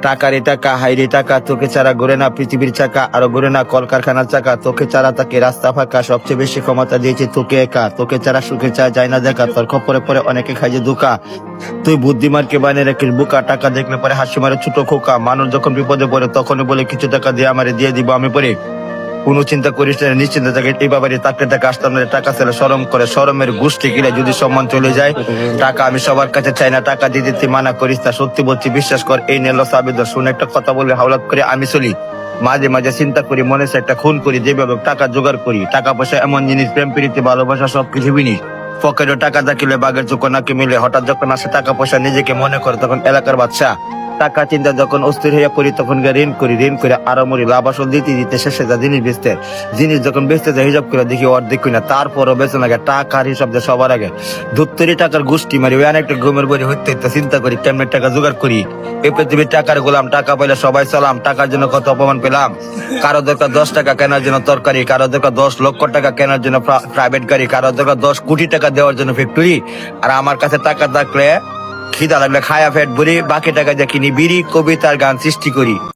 টাকারে টাকা হাইরে টাকা, তোকে ছাড়া ঘুরে না পৃথিবীর চাকা, আরো ঘুরে না কলকারখানার চাকা। তোকে ছাড়া তাকে রাস্তা ফাঁকা, সবচেয়ে বেশি ক্ষমতা দিয়েছে তোকে একা। তোকে ছাড়া সুখে চায় যায় না দেখা, তোর খপরে পরে অনেকে খাই যে ধোকা। তুই বুদ্ধিমানকে বানিয়ে রাখিস বোকা, টাকা দেখলে পরে হাসি মারে ছোট খোকা। মানুষ যখন বিপদে পড়ে তখনই বলে কিছু টাকা দিয়ে আমারে দিয়ে দিব আমি পরে। কোনো চিন্তা করিস না, নিশ্চিন্ত থাকে এই বাবারে তাকে টাকা আসতাম না, টাকা ছেলে শরম করে, শরমের গোষ্ঠী গিলে যদি সম্মান চলে যায়। টাকা আমি সবার কাছে চাই না, টাকা দিয়ে দিতে মানা করিস না, সত্যি বলছি বিশ্বাস কর এই নেল সাবিদ। শুনে একটা কথা বলে হাওলাত করে আমি চলি, মাঝে মাঝে চিন্তা করি মনে হচ্ছে একটা খুন করি, যেভাবে টাকা জোগাড় করি। টাকা পয়সা এমন জিনিস, প্রেম প্রীতি ভালোবাসা সবকিছু বিনিস। পকেটে টাকা থাকিলে বাঘের চোখ নাকি মিলে, হঠাৎ যখন আসে টাকা পয়সা নিজেকে মনে করে তখন এলাকার বাদশা। টাকা চিন্তা যখন অস্থির হয়ে পড়ি তখন ঋণ করি, ঋণ করে আরো মরি, লাভ আসল দিতে দিতে শেষে যা জিনিস বেচতে, জিনিস যখন বেচতে যায় হিসাব করে দেখি অর্ধেক কিনা, তারপরও বেচে লাগে টাকার হিসাব যে সবার আগে। ধুত্তরি টাকার গোষ্ঠী মারি, ওই অনেকটা ঘুমের বই হইতে চিন্তা করি কেমন টাকা জোগাড় করি। এই পৃথিবীর টাকার গোলাম, টাকা পাইলে সবাই সালাম। টাকার জন্য কত অপমান পেলাম, কারো দরকার 10 টাকা কেনার জন্য তরকারি, কারো দরকার 10 লক্ষ টাকা কেনার জন্য প্রাইভেট গাড়ি, কারো দরকার 10 কোটি টাকা দেওয়ার জন্য ফ্যাক্টরি। আর আমার কাছে টাকা থাকলে খিদা লাগলে খায়া ফেট ভরি, বাকি টাকা দিয়ে কিনি বিড়ি, কবিতার গান সৃষ্টি করি।